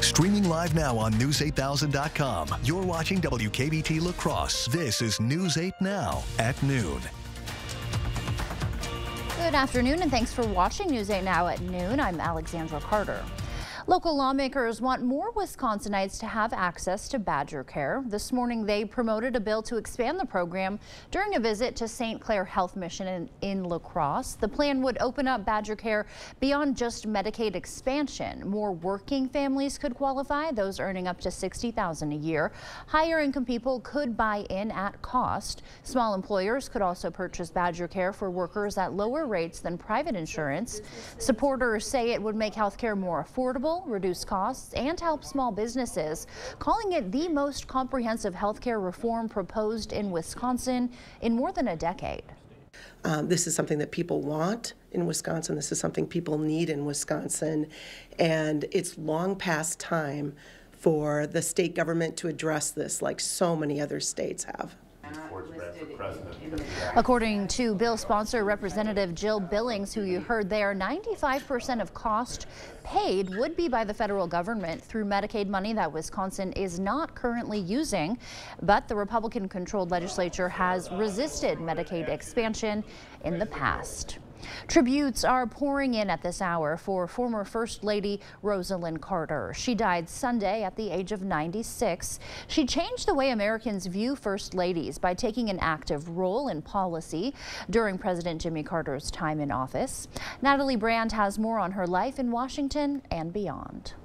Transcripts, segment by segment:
Streaming live now on News8000.com. You're watching WKBT La Crosse. This is News 8 Now at noon. Good afternoon and thanks for watching News 8 Now at noon. I'm Alexandra Carter. Local lawmakers want more Wisconsinites to have access to Badger Care. This morning, they promoted a bill to expand the program during a visit to St. Clair Health Mission in La Crosse. The plan would open up Badger Care beyond just Medicaid expansion. More working families could qualify, those earning up to $60,000 a year. Higher income people could buy in at cost. Small employers could also purchase Badger Care for workers at lower rates than private insurance. Supporters say it would make health care more affordable, reduce costs, and help small businesses, calling it the most comprehensive healthcare reform proposed in Wisconsin in more than a decade. This is something that people want in Wisconsin. This is something people need in Wisconsin, and it's long past time for the state government to address this like so many other states have. According to bill sponsor Representative Jill Billings, who you heard there, 95% of cost paid would be by the federal government through Medicaid money that Wisconsin is not currently using. But the Republican-controlled legislature has resisted Medicaid expansion in the past. Tributes are pouring in at this hour for former First Lady Rosalynn Carter. She died Sunday at the age of 96. She changed the way Americans view First Ladies by taking an active role in policy during President Jimmy Carter's time in office. Natalie Brand has more on her life in Washington and beyond.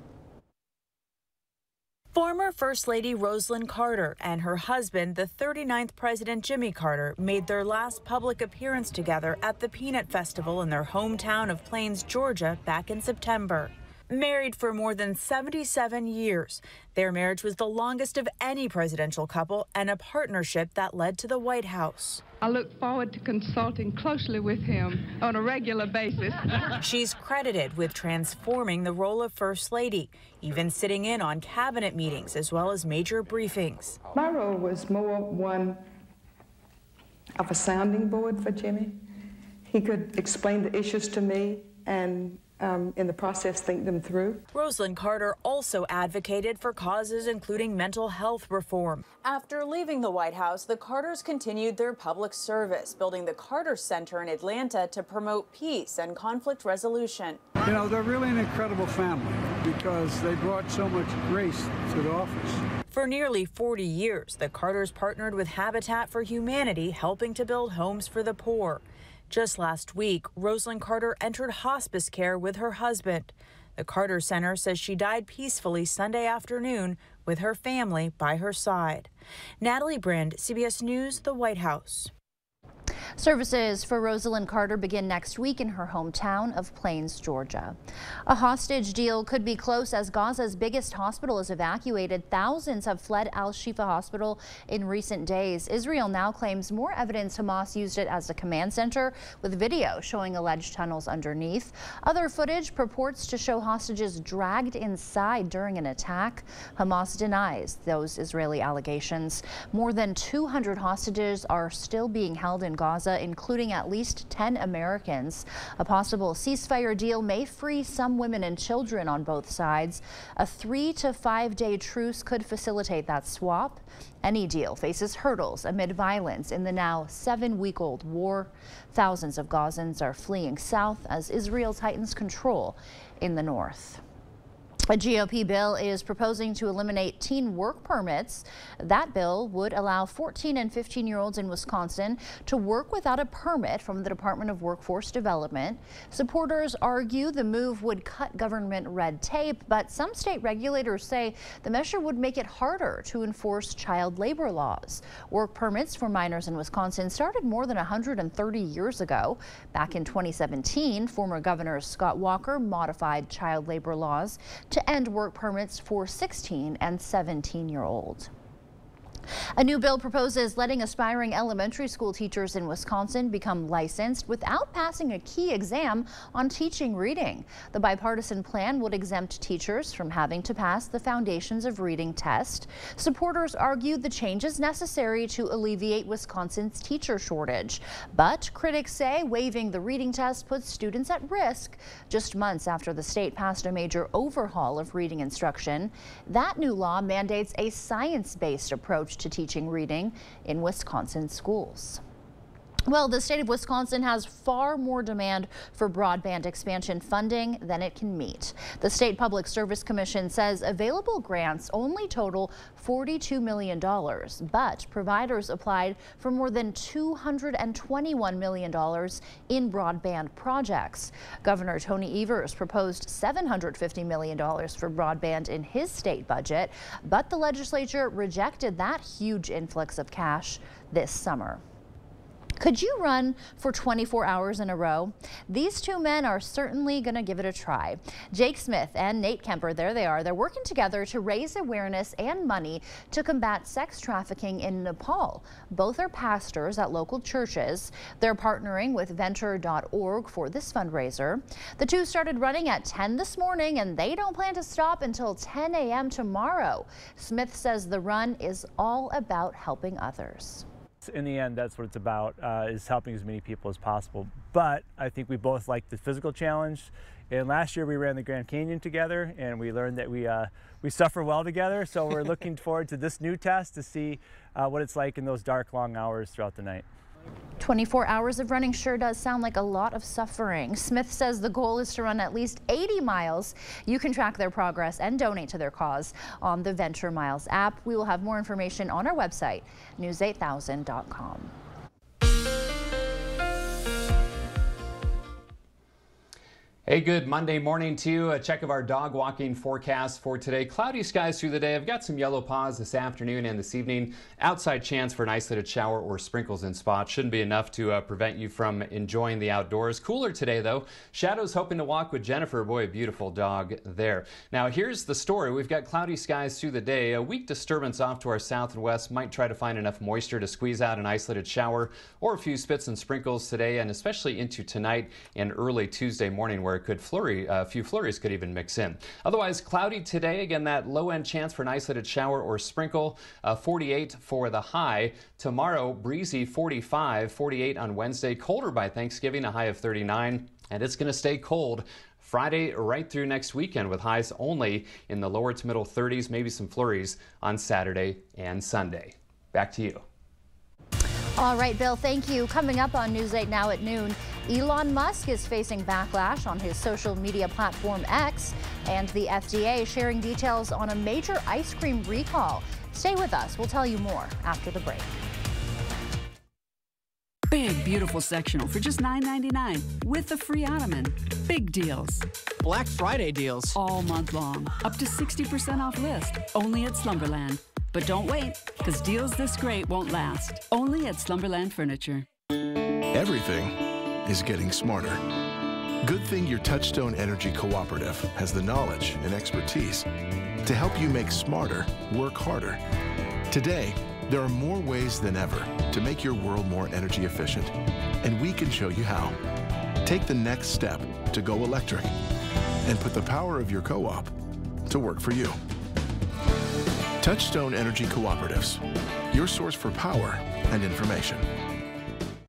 Former First Lady Rosalynn Carter and her husband, the 39th President Jimmy Carter, made their last public appearance together at the Peanut Festival in their hometown of Plains, Georgia, back in September. Married for more than 77 years, their marriage was the longest of any presidential couple and a partnership that led to the White House. I look forward to consulting closely with him on a regular basis. She's credited with transforming the role of First Lady, even sitting in on cabinet meetings as well as major briefings. My role was more one of a sounding board for Jimmy. He could explain the issues to me and in the process think them through. Rosalynn Carter also advocated for causes including mental health reform. After leaving the White House, the Carters continued their public service, building the Carter Center in Atlanta to promote peace and conflict resolution. You know, they're really an incredible family because they brought so much grace to the office. For nearly 40 years, the Carters partnered with Habitat for Humanity, helping to build homes for the poor. Just last week, Rosalynn Carter entered hospice care with her husband. The Carter Center says she died peacefully Sunday afternoon with her family by her side. Natalie Brand, CBS News, the White House. Services for Rosalynn Carter begin next week in her hometown of Plains, Georgia. A hostage deal could be close as Gaza's biggest hospital is evacuated. Thousands have fled Al-Shifa Hospital in recent days. Israel now claims more evidence Hamas used it as a command center, with video showing alleged tunnels underneath. Other footage purports to show hostages dragged inside during an attack. Hamas denies those Israeli allegations. More than 200 hostages are still being held in Gaza, including at least 10 Americans. A possible ceasefire deal may free some women and children on both sides. A 3 to 5 day truce could facilitate that swap. Any deal faces hurdles amid violence in the now 7-week-old war. Thousands of Gazans are fleeing south as Israel tightens control in the north. A GOP bill is proposing to eliminate teen work permits. That bill would allow 14 and 15-year-olds in Wisconsin to work without a permit from the Department of Workforce Development. Supporters argue the move would cut government red tape, but some state regulators say the measure would make it harder to enforce child labor laws. Work permits for minors in Wisconsin started more than 130 years ago. Back in 2017, former Governor Scott Walker modified child labor laws to end work permits for 16 and 17-year-olds. A new bill proposes letting aspiring elementary school teachers in Wisconsin become licensed without passing a key exam on teaching reading. The bipartisan plan would exempt teachers from having to pass the Foundations of Reading test. Supporters argued the change is necessary to alleviate Wisconsin's teacher shortage. But critics say waiving the reading test puts students at risk. Just months after the state passed a major overhaul of reading instruction, that new law mandates a science-based approach to teaching reading in Wisconsin schools. Well, the state of Wisconsin has far more demand for broadband expansion funding than it can meet. The State Public Service Commission says available grants only total $42 million, but providers applied for more than $221 million in broadband projects. Governor Tony Evers proposed $750 million for broadband in his state budget, but the legislature rejected that huge influx of cash this summer. Could you run for 24 hours in a row? These two men are certainly going to give it a try. Jake Smith and Nate Kemper, there they are. They're working together to raise awareness and money to combat sex trafficking in Nepal. Both are pastors at local churches. They're partnering with Venture.org for this fundraiser. The two started running at 10 this morning, and they don't plan to stop until 10 a.m. tomorrow. Smith says the run is all about helping others. In the end, that's what it's about, is helping as many people as possible. But I think we both like the physical challenge. And last year we ran the Grand Canyon together, and we learned that we suffer well together. So we're looking forward to this new test to see what it's like in those dark, long hours throughout the night. 24 hours of running sure does sound like a lot of suffering. Smith says the goal is to run at least 80 miles. You can track their progress and donate to their cause on the Venture Miles app. We will have more information on our website, news8000.com. Hey, good Monday morning to you. A check of our dog walking forecast for today. Cloudy skies through the day. I've got some yellow paws this afternoon and this evening. Outside chance for an isolated shower or sprinkles in spots. Shouldn't be enough to prevent you from enjoying the outdoors. Cooler today, though. Shadows hoping to walk with Jennifer. Boy, a beautiful dog there. Now, here's the story. We've got cloudy skies through the day. A weak disturbance off to our south and west might try to find enough moisture to squeeze out an isolated shower or a few spits and sprinkles today, and especially into tonight and early Tuesday morning, where it could flurry, a few flurries could even mix in. Otherwise, cloudy today. Again, that low-end chance for an isolated shower or sprinkle. 48 for the high. Tomorrow, breezy 45, 48 on Wednesday. Colder by Thanksgiving, a high of 39, and it's going to stay cold Friday right through next weekend, with highs only in the lower to middle 30s, maybe some flurries on Saturday and Sunday. Back to you. All right, Bill, thank you. Coming up on News 8 Now at noon, Elon Musk is facing backlash on his social media platform X, and the FDA sharing details on a major ice cream recall. Stay with us. We'll tell you more after the break. Big, beautiful sectional for just $9.99 with a free ottoman. Big deals. Black Friday deals. All month long. Up to 60% off list. Only at Slumberland. But don't wait, because deals this great won't last. Only at Slumberland Furniture. Everything is getting smarter. Good thing your Touchstone Energy Cooperative has the knowledge and expertise to help you make smarter work harder. Today, there are more ways than ever to make your world more energy efficient, and we can show you how. Take the next step to go electric and put the power of your co-op to work for you. Touchstone Energy Cooperatives, your source for power and information.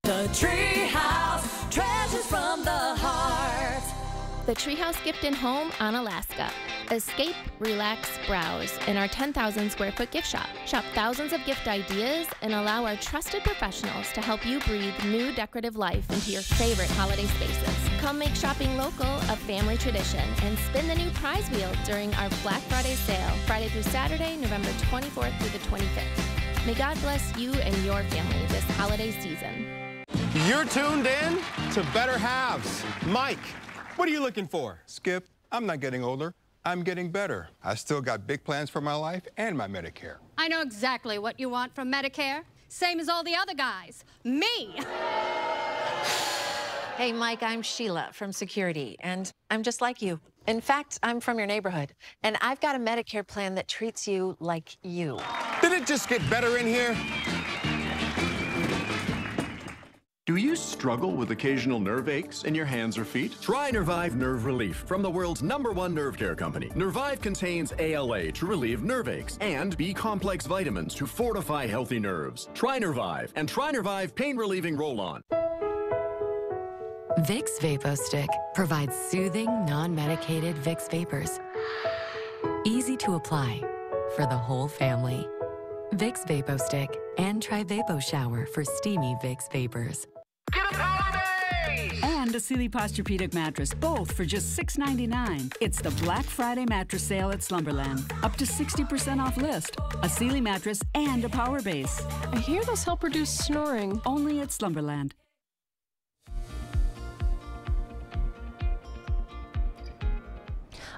The Treehouse, treasures from the heart. The Treehouse Gift and Home on Alaska. Escape, relax, browse in our 10,000 square foot gift shop. Shop thousands of gift ideas and allow our trusted professionals to help you breathe new decorative life into your favorite holiday spaces. Come make shopping local a family tradition and spin the new prize wheel during our Black Friday sale, Friday through Saturday, November 24th through the 25th. May God bless you and your family this holiday season. You're tuned in to Better Halves. Mike, what are you looking for? Skip, I'm not getting older. I'm getting better. I still got big plans for my life and my Medicare. I know exactly what you want from Medicare. Same as all the other guys. Me! Hey, Mike, I'm Sheila from Security, and I'm just like you. In fact, I'm from your neighborhood, and I've got a Medicare plan that treats you like you. Did it just get better in here? Do you struggle with occasional nerve aches in your hands or feet? Try Nervive Nerve Relief from the world's #1 nerve care company. Nervive contains ALA to relieve nerve aches and B-complex vitamins to fortify healthy nerves. Try Nervive and try Nervive Pain Relieving Roll-On. Vicks VapoStick provides soothing, non-medicated Vicks vapors. Easy to apply for the whole family. Vicks VapoStick and try Vapo Shower for steamy Vicks vapors. And a Sealy Posturepedic mattress, both for just $6.99. It's the Black Friday mattress sale at Slumberland. Up to 60% off list. A Sealy mattress and a power base. I hear those help reduce snoring. Only at Slumberland.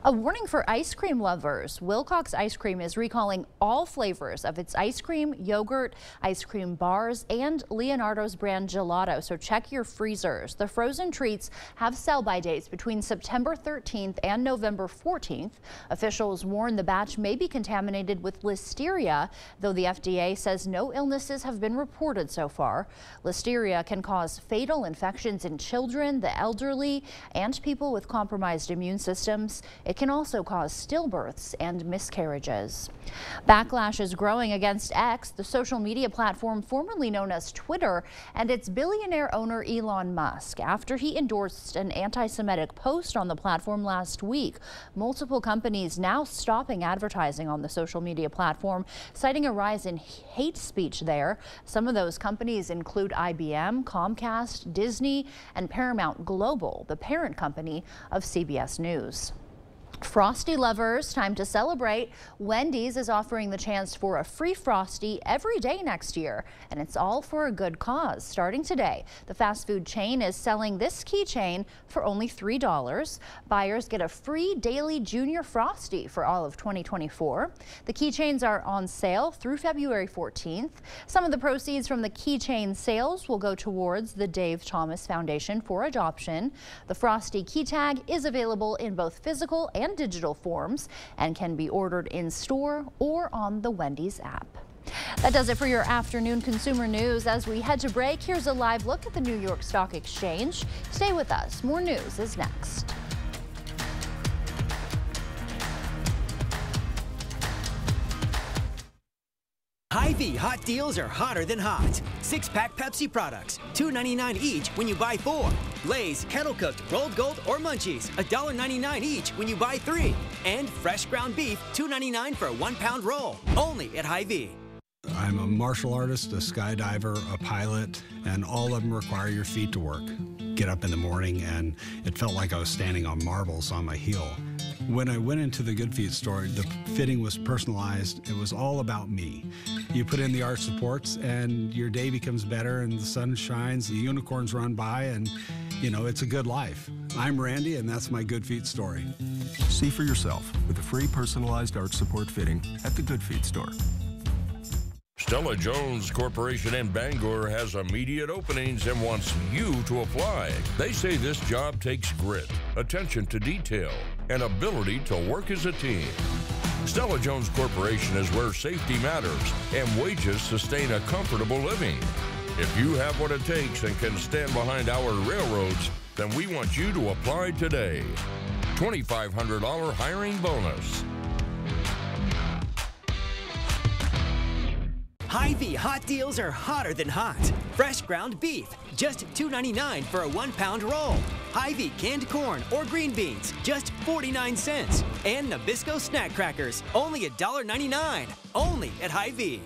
A warning for ice cream lovers. Wilcox Ice Cream is recalling all flavors of its ice cream, yogurt, ice cream bars, and Leonardo's brand gelato. So check your freezers. The frozen treats have sell-by dates between September 13th and November 14th. Officials warn the batch may be contaminated with listeria, though the FDA says no illnesses have been reported so far. Listeria can cause fatal infections in children, the elderly, and people with compromised immune systems. It can also cause stillbirths and miscarriages. Backlash is growing against X, the social media platform formerly known as Twitter, and its billionaire owner Elon Musk, after he endorsed an anti-Semitic post on the platform last week. Multiple companies now stopping advertising on the social media platform, citing a rise in hate speech there. Some of those companies include IBM, Comcast, Disney, and Paramount Global, the parent company of CBS News. Frosty lovers, time to celebrate. Wendy's is offering the chance for a free Frosty every day next year, and it's all for a good cause. Starting today, the fast food chain is selling this keychain for only $3. Buyers get a free daily junior Frosty for all of 2024. The keychains are on sale through February 14th. Some of the proceeds from the keychain sales will go towards the Dave Thomas Foundation for Adoption. The Frosty key tag is available in both physical and digital forms and can be ordered in store or on the Wendy's app. That does it for your afternoon consumer news. As we head to break, here's a live look at the New York Stock Exchange. Stay with us. More news is next. Hy-Vee hot deals are hotter than hot. 6-pack Pepsi products, $2.99 each when you buy 4. Lay's Kettle Cooked, Rolled Gold, or Munchies, $1.99 each when you buy 3. And fresh ground beef, $2.99 for a 1-pound roll, only at Hy-Vee. I'm a martial artist, a skydiver, a pilot, and all of them require your feet to work. Get up in the morning, and it felt like I was standing on marbles on my heel. When I went into the Good Feet store, the fitting was personalized. It was all about me. You put in the arch supports, and your day becomes better, and the sun shines, the unicorns run by, and, you know, it's a good life. I'm Randy, and that's my Good Feet story. See for yourself with a free personalized arch support fitting at the Good Feet store. Stella-Jones Corporation in Bangor has immediate openings and wants you to apply. They say this job takes grit, attention to detail, and ability to work as a team. Stella-Jones Corporation is where safety matters and wages sustain a comfortable living. If you have what it takes and can stand behind our railroads, then we want you to apply today. $2,500 hiring bonus. Hy-Vee hot deals are hotter than hot. Fresh ground beef, just $2.99 for a 1-pound roll. Hy-Vee canned corn or green beans, just 49 cents. And Nabisco snack crackers, only $1.99. Only at Hy-Vee.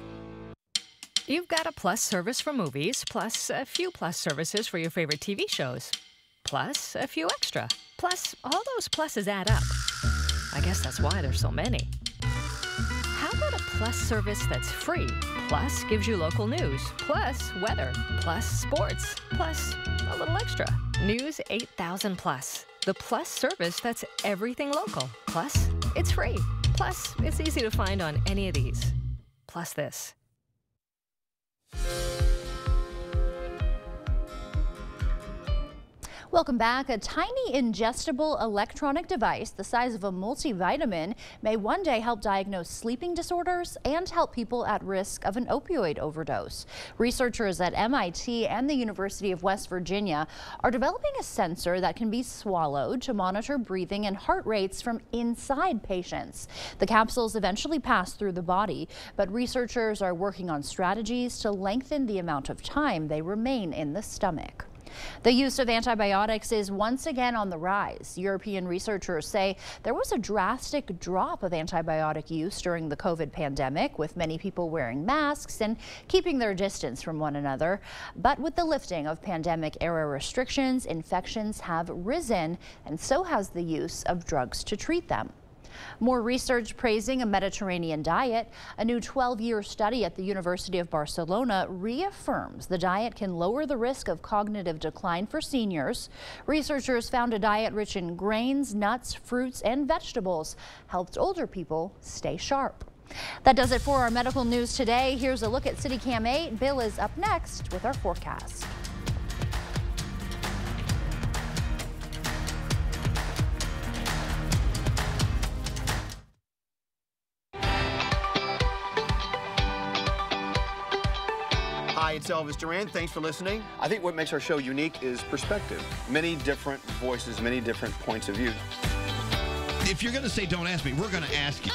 You've got a Plus service for movies, plus a few Plus services for your favorite TV shows, plus a few extra. Plus, all those pluses add up. I guess that's why there's so many. How about a Plus service that's free, plus gives you local news, plus weather, plus sports, plus a little extra? News 8000 Plus, the Plus service that's everything local. Plus, it's free. Plus, it's easy to find on any of these. Plus this. Welcome back. A tiny ingestible electronic device the size of a multivitamin may one day help diagnose sleeping disorders and help people at risk of an opioid overdose. Researchers at MIT and the University of West Virginia are developing a sensor that can be swallowed to monitor breathing and heart rates from inside patients. The capsules eventually pass through the body, but researchers are working on strategies to lengthen the amount of time they remain in the stomach. The use of antibiotics is once again on the rise. European researchers say there was a drastic drop of antibiotic use during the COVID pandemic, with many people wearing masks and keeping their distance from one another. But with the lifting of pandemic-era restrictions, infections have risen, and so has the use of drugs to treat them. More research praising a Mediterranean diet. A new 12-year study at the University of Barcelona reaffirms the diet can lower the risk of cognitive decline for seniors. Researchers found a diet rich in grains, nuts, fruits, and vegetables helped older people stay sharp. That does it for our medical news today. Here's a look at CityCam 8. Bill is up next with our forecast. Hi, it's Elvis Duran. Thanks for listening. I think what makes our show unique is perspective. Many different voices, many different points of view. If you're going to say don't ask me, we're going to ask you.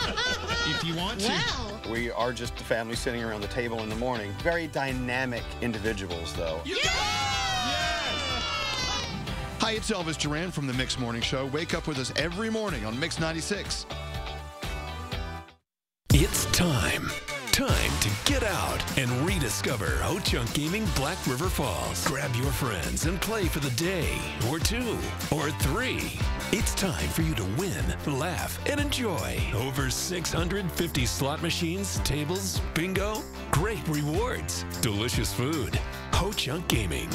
If you want to. Wow. We are just the family sitting around the table in the morning. Very dynamic individuals, though. Yeah! Hi, it's Elvis Duran from the Mix Morning Show. Wake up with us every morning on Mix 96. It's time. Time to get out and rediscover Ho-Chunk Gaming Black River Falls. Grab your friends and play for the day, or 2, or 3. It's time for you to win, laugh, and enjoy. Over 650 slot machines, tables, bingo, great rewards, delicious food. Ho-Chunk Gaming,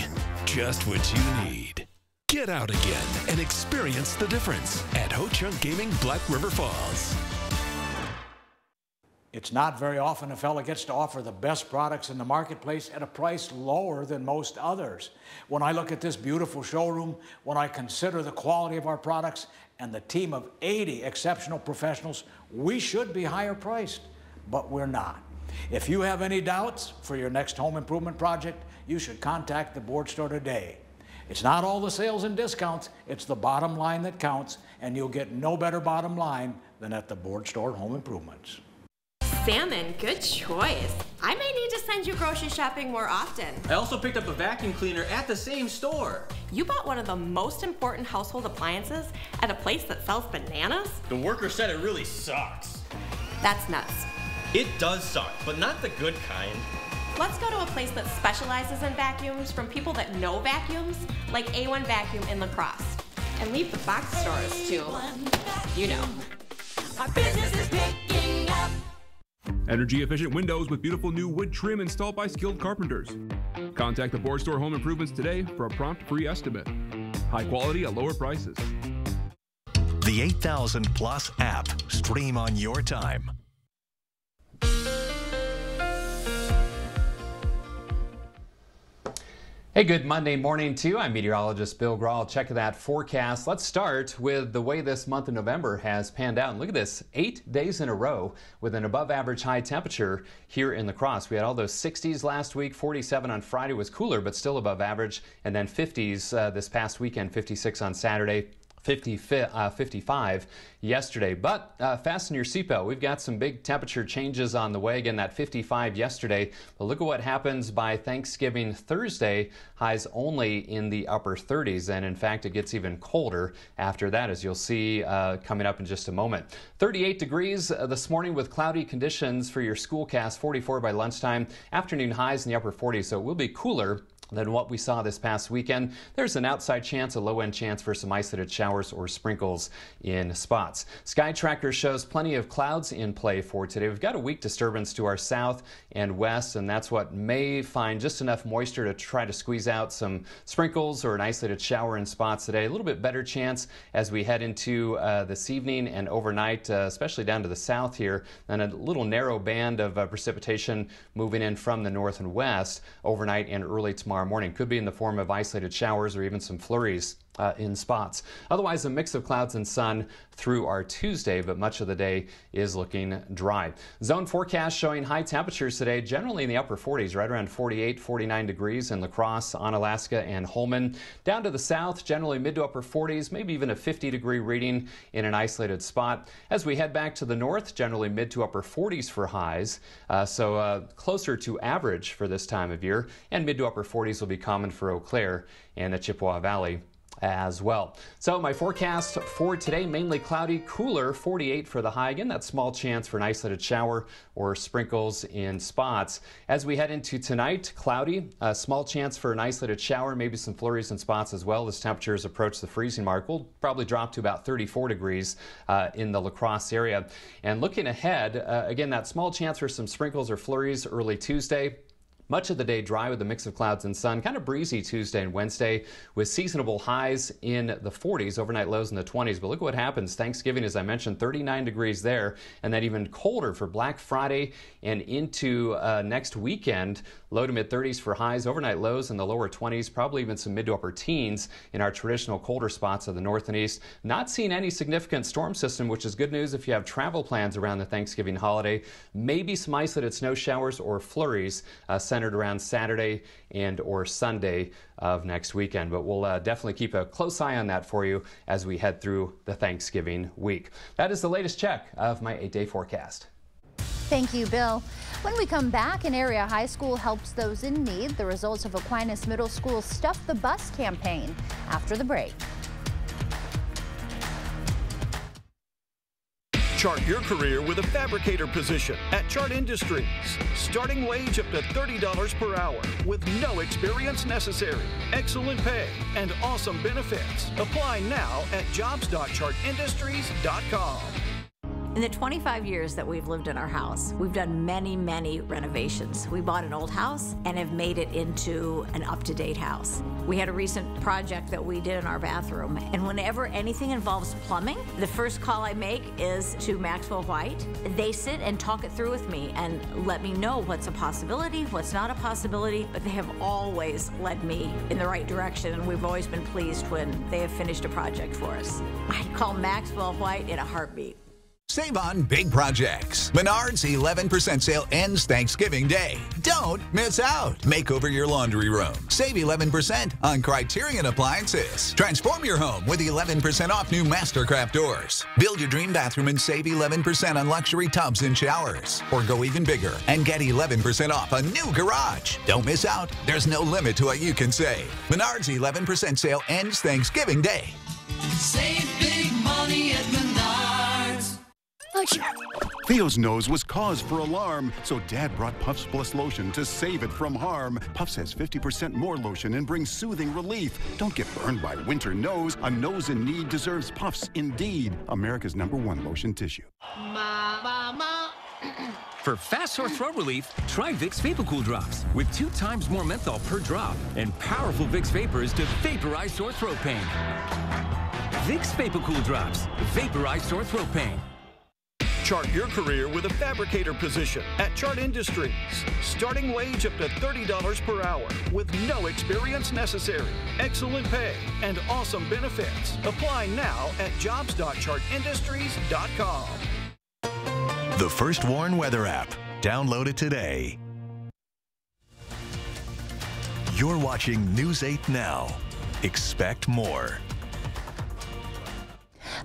just what you need. Get out again and experience the difference at Ho-Chunk Gaming Black River Falls. It's not very often a fella gets to offer the best products in the marketplace at a price lower than most others. When I look at this beautiful showroom, when I consider the quality of our products and the team of 80 exceptional professionals, we should be higher priced, but we're not. If you have any doubts for your next home improvement project, you should contact the Board Store today. It's not all the sales and discounts, it's the bottom line that counts, and you'll get no better bottom line than at the Board Store Home Improvements. Salmon, good choice. I may need to send you grocery shopping more often. I also picked up a vacuum cleaner at the same store. You bought one of the most important household appliances at a place that sells bananas? The worker said it really sucks. That's nuts. It does suck, but not the good kind. Let's go to a place that specializes in vacuums from people that know vacuums, like A1 Vacuum in La Crosse. And leave the box stores too. You know. Our business is picking up. Energy-efficient windows with beautiful new wood trim installed by skilled carpenters. Contact the Board Store Home Improvements today for a prompt free estimate. High quality at lower prices. The 8000 Plus app. Stream on your time. Hey, good Monday morning to you. I'm meteorologist Bill Grahl. Check that forecast. Let's start with the way this month of November has panned out. And look at this, 8 days in a row with an above average high temperature here in La Crosse. We had all those 60s last week, 47 on Friday was cooler, but still above average. And then 50s this past weekend, 56 on Saturday. 55 yesterday, but fasten your seatbelt. We've got some big temperature changes on the way. Again, that 55 yesterday, but look at what happens by Thanksgiving Thursday. Highs only in the upper 30s, and in fact, it gets even colder after that, as you'll see coming up in just a moment. 38 degrees this morning with cloudy conditions for your schoolcast, 44 by lunchtime. Afternoon highs in the upper 40s, so it will be cooler than what we saw this past weekend. There's an outside chance, a low-end chance for some isolated showers or sprinkles in spots. Sky Tracker shows plenty of clouds in play for today. We've got a weak disturbance to our south and west, and that's what may find just enough moisture to try to squeeze out some sprinkles or an isolated shower in spots today. A little bit better chance as we head into this evening and overnight, especially down to the south here, and a little narrow band of precipitation moving in from the north and west overnight and early tomorrow morning. Could be in the form of isolated showers or even some flurries in spots. Otherwise, a mix of clouds and sun through our Tuesday, but much of the day is looking dry. Zone forecast showing high temperatures today, generally in the upper 40s, right around 48, 49 degrees in La Crosse, Onalaska, and Holmen. Down to the south, generally mid to upper 40s, maybe even a 50-degree reading in an isolated spot. As we head back to the north, generally mid to upper 40s for highs, so closer to average for this time of year, and mid to upper 40s will be common for Eau Claire and the Chippewa Valley as well. So my forecast for today, mainly cloudy, cooler, 48 for the high. Again, that small chance for an isolated shower or sprinkles in spots. As we head into tonight, cloudy, a small chance for an isolated shower, maybe some flurries in spots as well as temperatures approach the freezing mark. We'll probably drop to about 34 degrees in the La Crosse area. And looking ahead, again, that small chance for some sprinkles or flurries early Tuesday. Much of the day dry with a mix of clouds and sun. Kind of breezy Tuesday and Wednesday with seasonable highs in the 40s, overnight lows in the 20s. But look what happens. Thanksgiving, as I mentioned, 39 degrees there, and then even colder for Black Friday and into next weekend. Low to mid 30s for highs, overnight lows in the lower 20s, probably even some mid to upper teens in our traditional colder spots of the north and east. Not seeing any significant storm system, which is good news if you have travel plans around the Thanksgiving holiday. Maybe some isolated snow showers or flurries centered around Saturday and or Sunday of next weekend. But we'll definitely keep a close eye on that for you as we head through the Thanksgiving week. That is the latest check of my 8-day forecast. Thank you, Bill. When we come back, an area high school helps those in need. The results of Aquinas Middle School's Stuff the Bus campaign after the break. Chart your career with a fabricator position at Chart Industries. Starting wage up to $30 per hour with no experience necessary. Excellent pay and awesome benefits. Apply now at jobs.chartindustries.com. In the 25 years that we've lived in our house, we've done many, many renovations. We bought an old house and have made it into an up-to-date house. We had a recent project that we did in our bathroom, and whenever anything involves plumbing, the first call I make is to Maxwell White. They sit and talk it through with me and let me know what's a possibility, what's not a possibility, but they have always led me in the right direction, and we've always been pleased when they have finished a project for us. I'd call Maxwell White in a heartbeat. Save on big projects. Menards 11% sale ends Thanksgiving Day. Don't miss out. Make over your laundry room. Save 11% on Criterion appliances. Transform your home with 11% off new Mastercraft doors. Build your dream bathroom and save 11% on luxury tubs and showers. Or go even bigger and get 11% off a new garage. Don't miss out. There's no limit to what you can save. Menards 11% sale ends Thanksgiving Day. Save big money at Menards. Theo's nose was cause for alarm, so Dad brought Puffs Plus lotion to save it from harm. Puffs has 50% more lotion and brings soothing relief. Don't get burned by winter nose. A nose in need deserves Puffs indeed. America's #1 lotion tissue. For fast sore throat relief, try Vicks VapoCool Drops with 2 times more menthol per drop and powerful Vicks Vapors to vaporize sore throat pain. Vicks VapoCool Drops, vaporize sore throat pain. Chart your career with a fabricator position at Chart Industries. Starting wage up to $30 per hour with no experience necessary. Excellent pay and awesome benefits. Apply now at jobs.chartindustries.com. The First Warn Weather app. Download it today. You're watching News 8 Now. Expect more.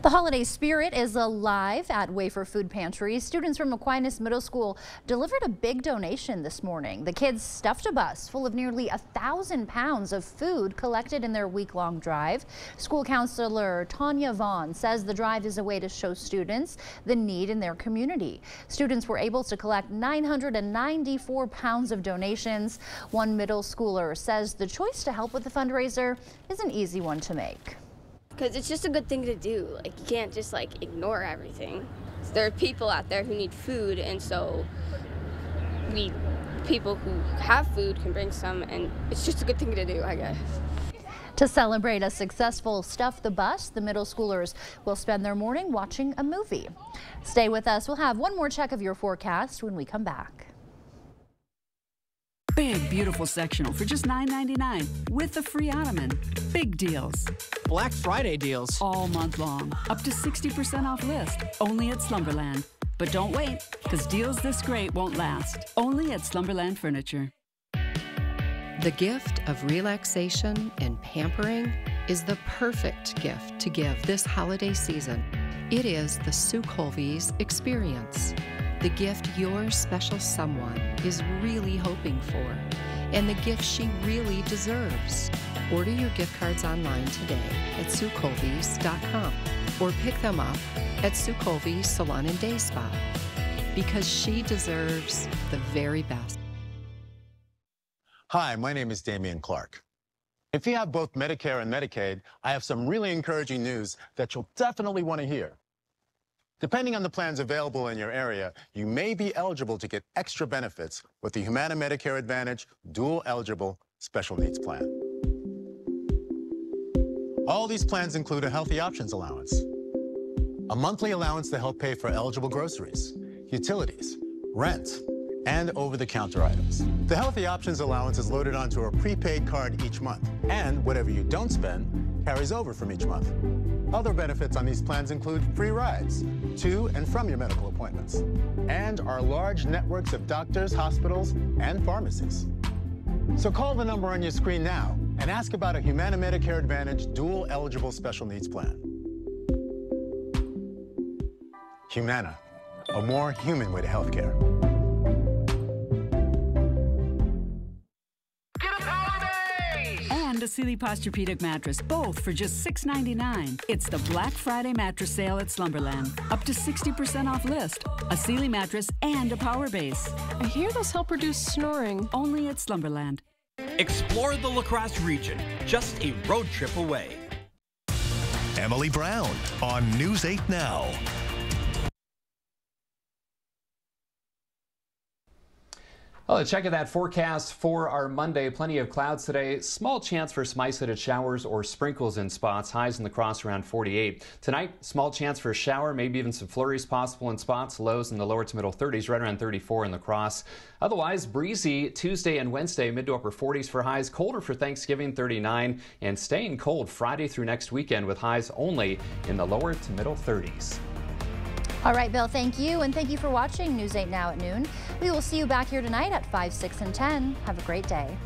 The holiday spirit is alive at Wafer Food Pantry. Students from Aquinas Middle School delivered a big donation this morning. The kids stuffed a bus full of nearly 1,000 pounds of food collected in their week-long drive. School counselor Tanya Vaughn says the drive is a way to show students the need in their community. Students were able to collect 994 pounds of donations. One middle schooler says the choice to help with the fundraiser is an easy one to make. Because it's just a good thing to do. Like, you can't just like ignore everything. There are people out there who need food, and so people who have food can bring some, and it's just a good thing to do, I guess. To celebrate a successful Stuff the Bus, the middle schoolers will spend their morning watching a movie. Stay with us. We'll have one more check of your forecast when we come back. Big beautiful sectional for just $9.99 with a free ottoman. Big deals. Black Friday deals. All month long. Up to 60% off list. Only at Slumberland. But don't wait, because deals this great won't last. Only at Slumberland Furniture. The gift of relaxation and pampering is the perfect gift to give this holiday season. It is the Sue Colby's experience, the gift your special someone is really hoping for, and the gift she really deserves. Order your gift cards online today at SueColby's.com or pick them up at Sue Colby's Salon and Day Spa, because she deserves the very best. Hi, my name is Damian Clark. If you have both Medicare and Medicaid, I have some really encouraging news that you'll definitely want to hear. Depending on the plans available in your area, you may be eligible to get extra benefits with the Humana Medicare Advantage Dual Eligible Special Needs Plan. All these plans include a Healthy Options allowance, a monthly allowance to help pay for eligible groceries, utilities, rent, and over-the-counter items. The Healthy Options allowance is loaded onto a prepaid card each month, and whatever you don't spend carries over from each month. Other benefits on these plans include free rides to and from your medical appointments, and our large networks of doctors, hospitals, and pharmacies. So call the number on your screen now and ask about a Humana Medicare Advantage Dual Eligible Special Needs Plan. Humana, a more human way to healthcare. And a Sealy Posturepedic mattress, both for just $6.99. It's the Black Friday mattress sale at Slumberland. Up to 60% off list. A Sealy mattress and a power base. I hear those help reduce snoring. Only at Slumberland. Explore the La Crosse region, just a road trip away. Emily Brown on News 8 Now. Well, check out that forecast for our Monday. Plenty of clouds today. Small chance for some isolated showers or sprinkles in spots. Highs in La Crosse around 48. Tonight, small chance for a shower, maybe even some flurries possible in spots. Lows in the lower to middle 30s, right around 34 in La Crosse. Otherwise, breezy Tuesday and Wednesday, mid to upper 40s for highs. Colder for Thanksgiving, 39. And staying cold Friday through next weekend with highs only in the lower to middle 30s. All right, Bill, thank you. And thank you for watching News 8 Now at noon. We will see you back here tonight at 5, 6, and 10. Have a great day.